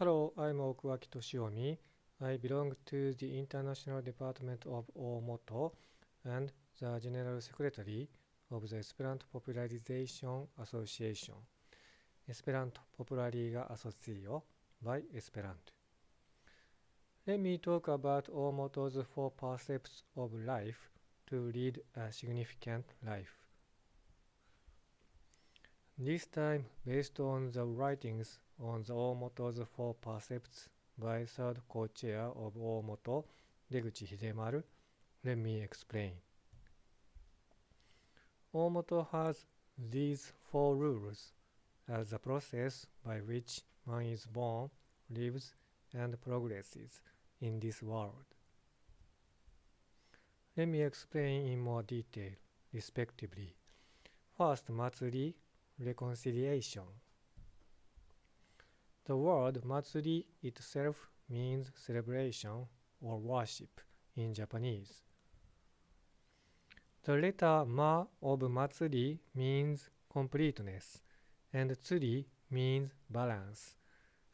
Hello, I'm Okuaki Toshiomi. I belong to the International Department of Oomoto and the General Secretary of the Esperanto Popularization Association. Esperanto Populariga Asocio by Esperanto. Let me talk about Oomoto's 4 percepts of life to lead a significant life. This time based on the writings on the Oomoto's 4 percepts by third co-chair of Oomoto, Deguchi Hidemaru, let me explain. Oomoto has these 4 rules as a process by which one is born, lives, and progresses in this world. Let me explain in more detail, respectively. First, Matsuri, reconciliation. The word Matsuri itself means celebration or worship in Japanese. The letter Ma of Matsuri means completeness, and Tsuri means balance.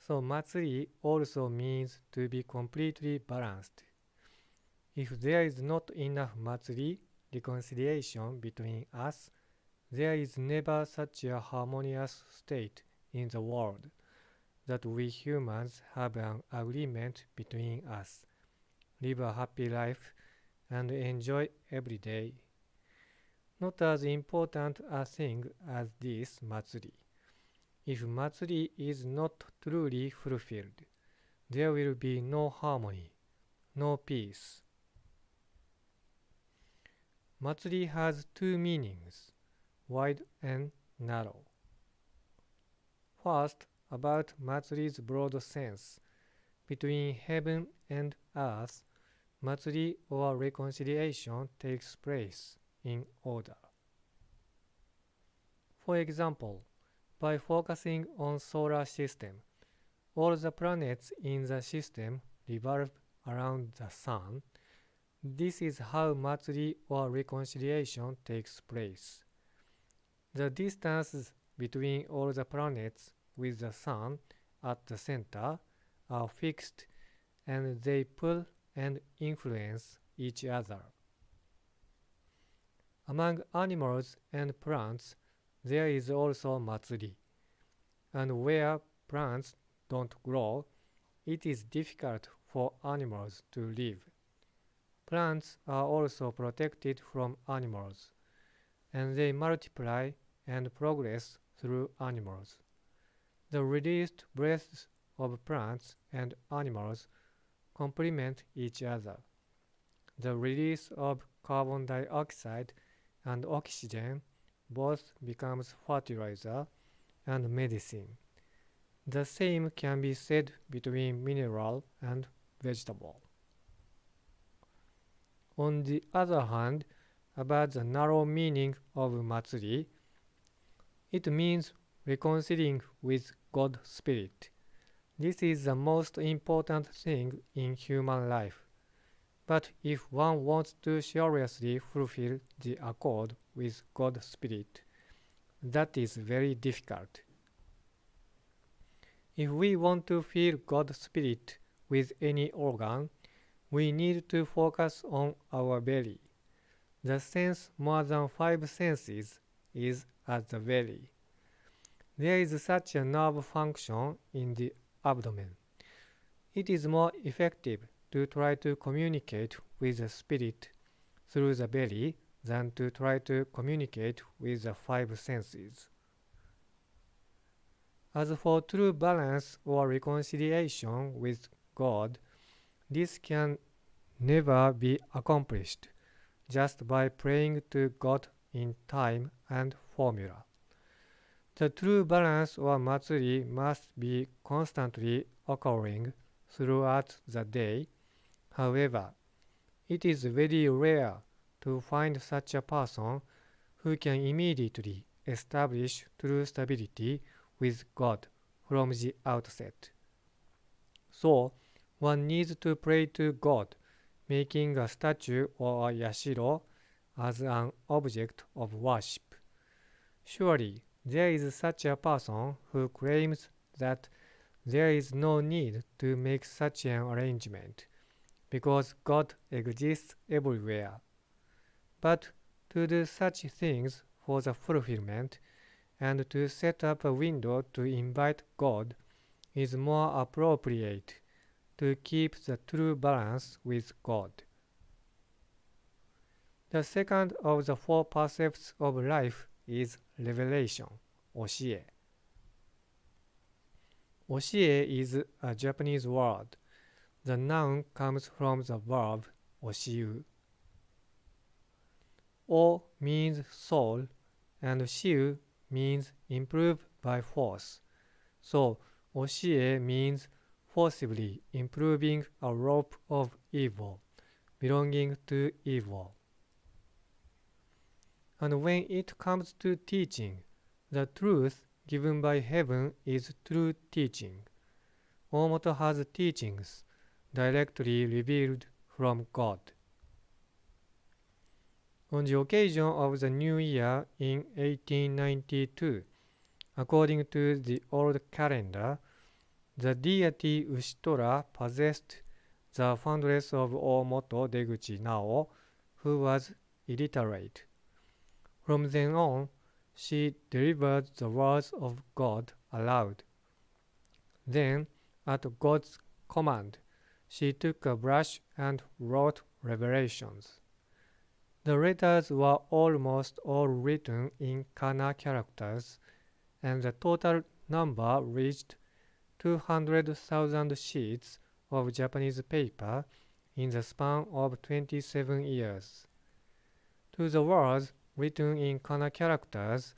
So Matsuri also means to be completely balanced. If there is not enough Matsuri, reconciliation between us, there is never such a harmonious state in the world that we humans have an agreement between us, live a happy life, and enjoy every day. Not as important a thing as this Matsuri. If Matsuri is not truly fulfilled, there will be no harmony, no peace. Matsuri has 2 meanings, wide and narrow. First, about Matsuri's broad sense. Between heaven and earth, Matsuri or reconciliation takes place in order. For example, by focusing on solar system, all the planets in the system revolve around the sun. This is how Matsuri or reconciliation takes place. The distances between all the planets with the sun at the center are fixed, and they pull and influence each other. Among animals and plants, there is also Matsuri, and where plants don't grow, it is difficult for animals to live. Plants are also protected from animals, and they multiply and progress through animals. The released breaths of plants and animals complement each other. The release of carbon dioxide and oxygen both becomes fertilizer and medicine. The same can be said between mineral and vegetable. On the other hand, about the narrow meaning of Matsuri, it means reconciling with God Spirit. This is the most important thing in human life. But if one wants to seriously fulfill the accord with God Spirit, that is very difficult. If we want to feel God Spirit with any organ, we need to focus on our belly. The sense more than 5 senses is at the belly. There is such a nerve function in the abdomen. It is more effective to try to communicate with the spirit through the belly than to try to communicate with the 5 senses. As for true balance or reconciliation with God, this can never be accomplished just by praying to God in time and formula. The true balance or Matsuri must be constantly occurring throughout the day. However, it is very rare to find such a person who can immediately establish true stability with God from the outset. So, one needs to pray to God, making a statue or a yashiro as an object of worship. Surely, there is such a person who claims that there is no need to make such an arrangement, because God exists everywhere. But to do such things for the fulfillment and to set up a window to invite God is more appropriate to keep the true balance with God. The second of the four percepts of life is revelation, oshie. Oshie is a Japanese word. The noun comes from the verb oshiu. O means soul and shiu means improve by force. So oshie means forcibly improving a rope of evil, belonging to evil. And when it comes to teaching, the truth given by heaven is true teaching. Oomoto has teachings directly revealed from God. On the occasion of the New Year in 1892, according to the old calendar, the deity Ushitora possessed the foundress of Oomoto, Deguchi Nao, who was illiterate. From then on, she delivered the words of God aloud. Then, at God's command, she took a brush and wrote revelations. The letters were almost all written in kana characters, and the total number reached 200,000 sheets of Japanese paper in the span of 27 years. To the words written in kana characters,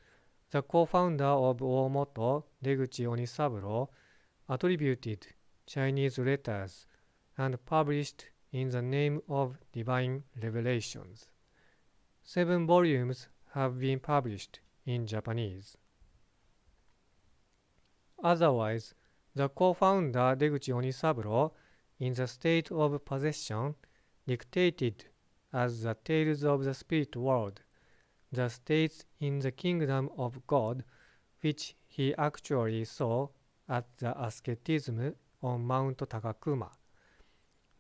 the co-founder of Oomoto, Deguchi Onisaburo, attributed Chinese letters and published in the name of divine revelations. 7 volumes have been published in Japanese. Otherwise, the co-founder Deguchi Onisaburo, in the state of possession, dictated as the tales of the spirit world, the states in the kingdom of God, which he actually saw at the asceticism on Mount Takakuma.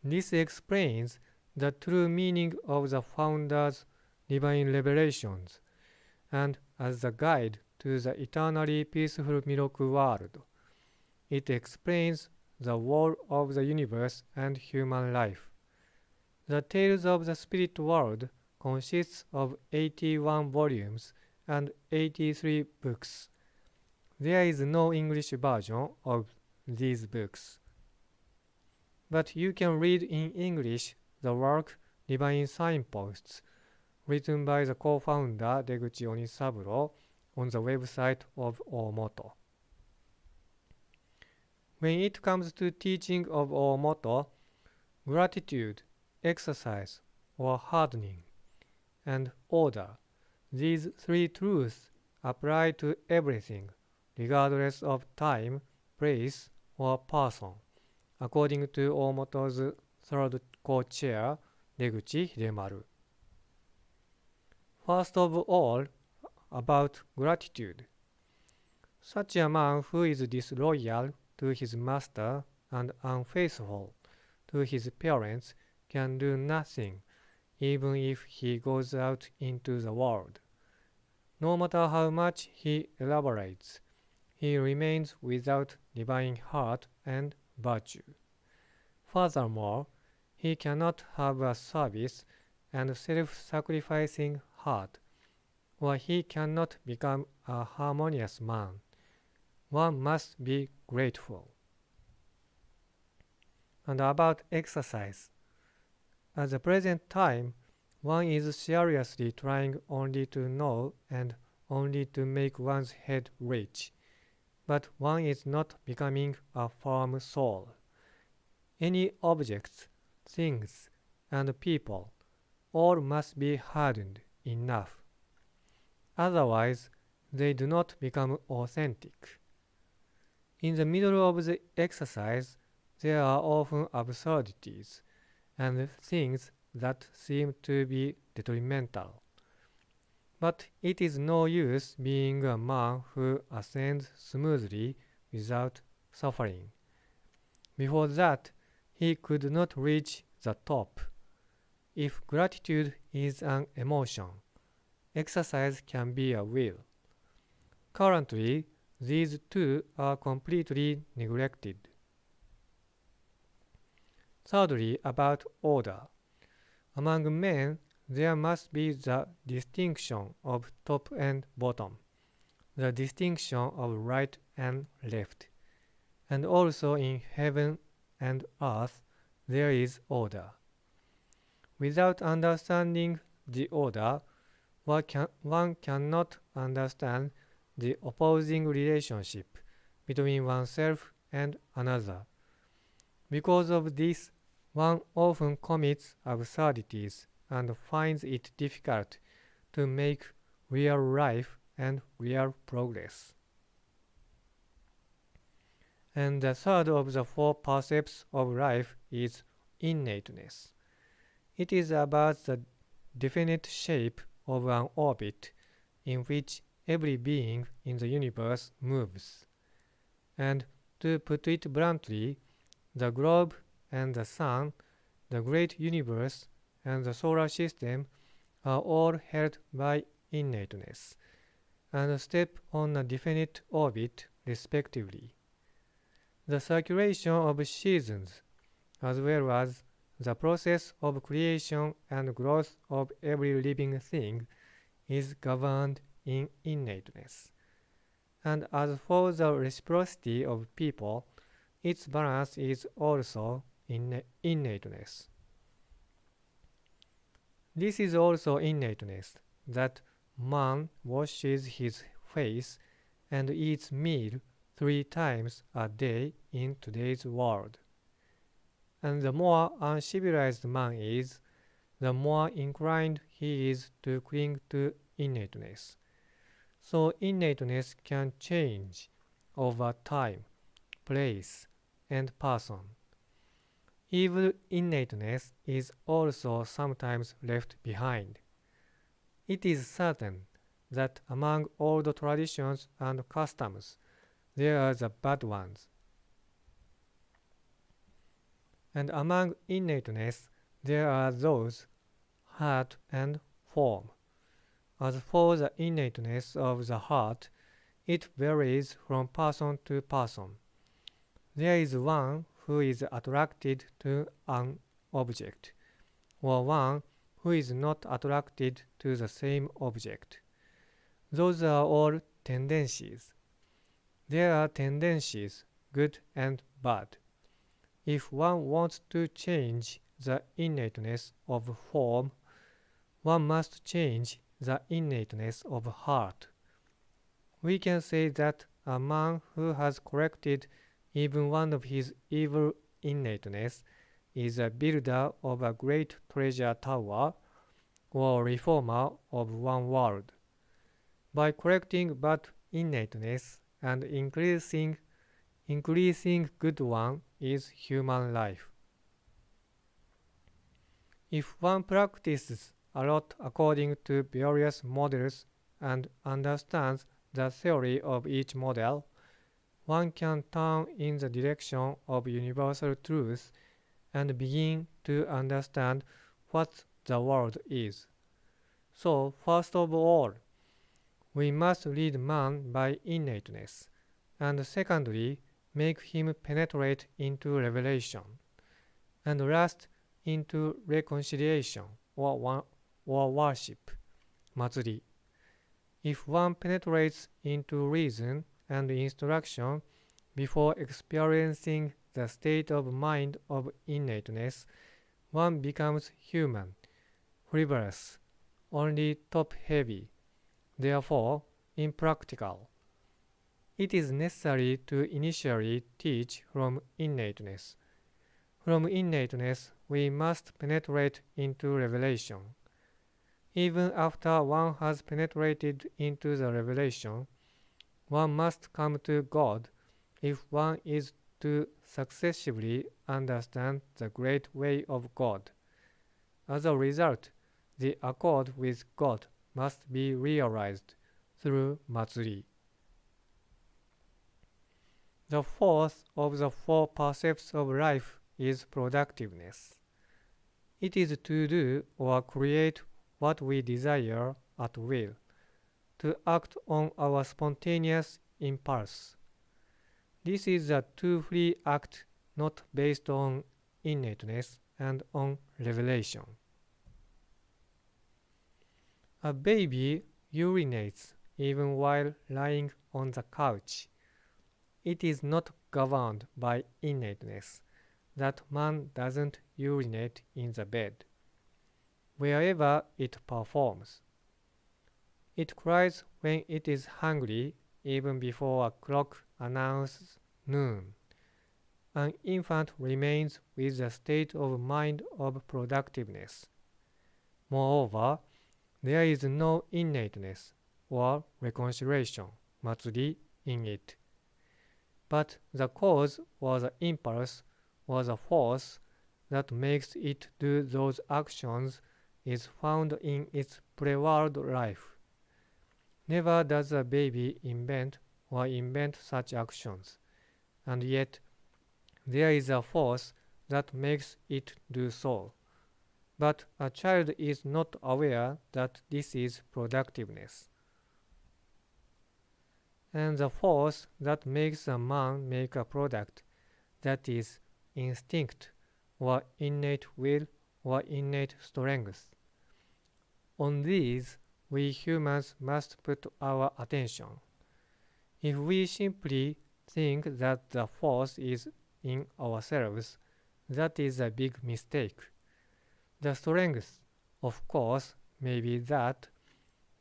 This explains the true meaning of the founder's divine revelations, and as a guide to the eternally peaceful Miroku world, it explains the whole of the universe and human life. The Tales of the Spirit World consists of 81 volumes and 83 books. There is no English version of these books, but you can read in English the work Divine Signposts, written by the co-founder Deguchi Onisaburo on the website of Oomoto. When it comes to teaching of Oomoto, gratitude, exercise or hardening, and order, these 3 truths apply to everything, regardless of time, place, or person, according to Oomoto's third co-chair, Deguchi Hidemaru. First of all, about gratitude. Such a man who is disloyal to his master and unfaithful to his parents can do nothing, even if he goes out into the world. No matter how much he elaborates, he remains without divine heart and virtue. Furthermore, he cannot have a service and self-sacrificing heart, or he cannot become a harmonious man. One must be grateful. And about exercise. At the present time, one is seriously trying only to know and only to make one's head rich, but one is not becoming a firm soul. Any objects, things, and people, all must be hardened enough. Otherwise, they do not become authentic. In the middle of the exercise, there are often absurdities and things that seem to be detrimental. But it is no use being a man who ascends smoothly without suffering, Before that, he could not reach the top. If gratitude is an emotion, exercise can be a will. Currently, these two are completely neglected. Thirdly, about order. Among men, there must be the distinction of top and bottom, the distinction of right and left, and also in heaven and earth there is order. Without understanding the order, one cannot understand the opposing relationship between oneself and another. Because of this, one often commits absurdities and finds it difficult to make real life and real progress. And the third of the four percepts of life is innateness. It is about the definite shape of an orbit in which every being in the universe moves. And to put it bluntly, the globe and the sun, the great universe, and the solar system are all held by innateness, and step on a definite orbit respectively. The circulation of seasons, as well as the process of creation and growth of every living thing, is governed in innateness. And as for the reciprocity of people, its balance is also in innateness. This is also innateness, that man washes his face and eats meal 3 times a day in today's world. And the more uncivilized man is, the more inclined he is to cling to innateness. So innateness can change over time, place, and person. Evil innateness is also sometimes left behind. It is certain that among all the traditions and customs, there are the bad ones. And among innateness, there are those, heart and form. As for the innateness of the heart, it varies from person to person. There is one who is attracted to an object, or one who is not attracted to the same object. Those are all tendencies. There are tendencies, good and bad. If one wants to change the innateness of form, one must change the innateness of heart. We can say that a man who has corrected even one of his evil innateness is a builder of a great treasure tower or reformer of one world. By correcting bad innateness and increasing good one is human life. If one practices a lot according to various models and understands the theory of each model, one can turn in the direction of universal truth and begin to understand what the world is. So, first of all, we must lead man by innateness, and secondly, make him penetrate into revelation, and last into reconciliation or worship, Matsuri. If one penetrates into reason and instruction before experiencing the state of mind of innateness, one becomes human, frivolous, only top-heavy, therefore impractical. It is necessary to initially teach from innateness. From innateness, we must penetrate into revelation. Even after one has penetrated into the revelation, one must come to God if one is to successively understand the great way of God. As a result, the accord with God must be realized through Matsuri. The fourth of the four percepts of life is productiveness. It is to do or create what we desire at will, to act on our spontaneous impulse. This is a two-free act not based on innateness and on revelation. A baby urinates even while lying on the couch. It is not governed by innateness that man doesn't urinate in the bed, wherever it performs. It cries when it is hungry even before a clock announces noon. An infant remains with the state of mind of productiveness. Moreover, there is no innateness or reconciliation, Matsuri, in it. But the cause or the impulse or the force that makes it do those actions is found in its pre-world life. Never does a baby invent such actions, and yet there is a force that makes it do so. But a child is not aware that this is productiveness. And the force that makes a man make a product, that is instinct or innate will or innate strength. On these we humans must put our attention. If we simply think that the force is in ourselves, that is a big mistake. The strength, of course, may be that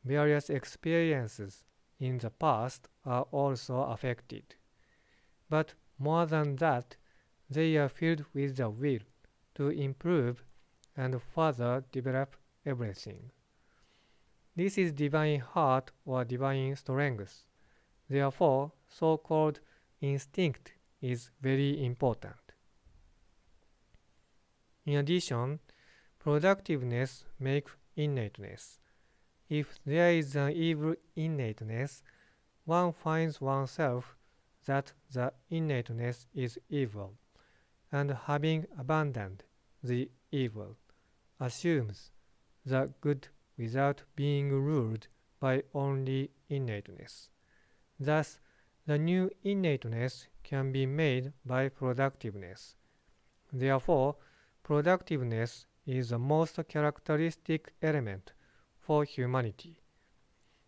various experiences in the past are also affected. But more than that, they are filled with the will to improve and further develop everything. This is divine heart or divine strength. Therefore, so-called instinct is very important. In addition, productiveness makes innateness. If there is an evil innateness, one finds oneself that the innateness is evil, and having abandoned the evil, assumes the good without being ruled by only innateness. Thus, the new innateness can be made by productiveness. Therefore, productiveness is the most characteristic element for humanity.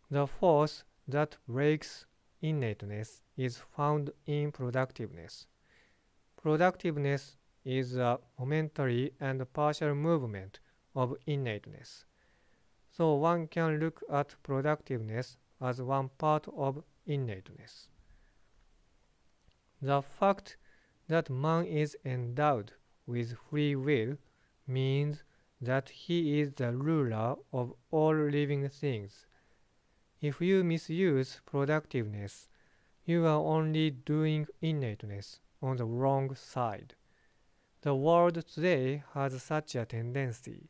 The force that breaks innateness is found in productiveness. Productiveness is a momentary and partial movement of innateness. So one can look at productiveness as one part of innateness. The fact that man is endowed with free will means that he is the ruler of all living things. If you misuse productiveness, you are only doing innateness on the wrong side. The world today has such a tendency.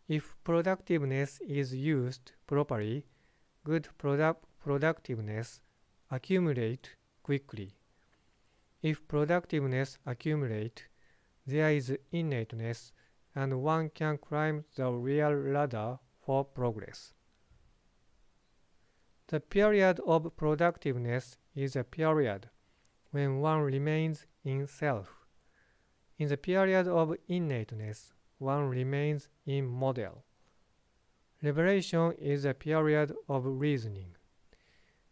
If productiveness is used properly, good productiveness accumulates quickly. If productiveness accumulates, there is innateness, and one can climb the real ladder for progress. The period of productiveness is a period when one remains in self. In the period of innateness, one remains in model. Liberation is a period of reasoning,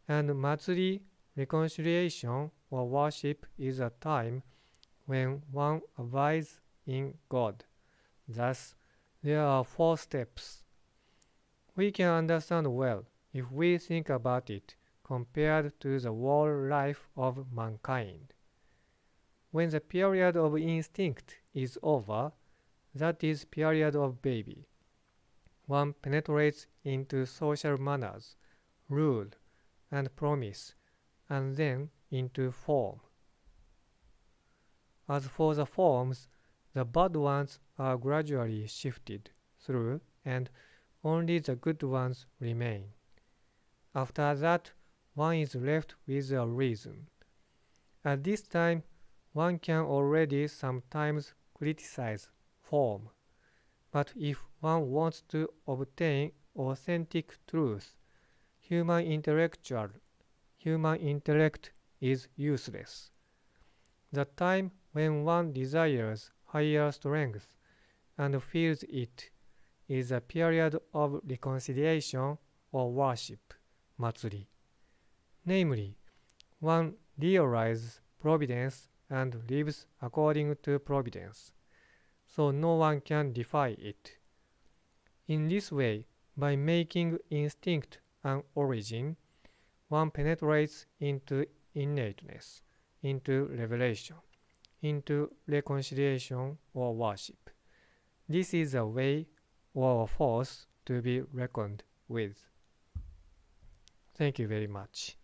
and Matsuri, reconciliation or worship, is a time when one abides in God. Thus, there are 4 steps. We can understand well if we think about it compared to the whole life of mankind. When the period of instinct is over, that is period of baby, one penetrates into social manners, rule, and promise, and then into form. As for the forms, the bad ones are gradually shifted through, and only the good ones remain. After that, one is left with a reason. At this time, one can already sometimes criticize form, but if one wants to obtain authentic truth, human intellect is useless. The time when one desires higher strength and feels it is a period of reconciliation or worship, Matsuri. Namely, one realizes providence and lives according to providence, so no one can defy it. In this way, by making instinct an origin, one penetrates into innateness, into revelation, into reconciliation or worship. This is a way or a force to be reckoned with. Thank you very much.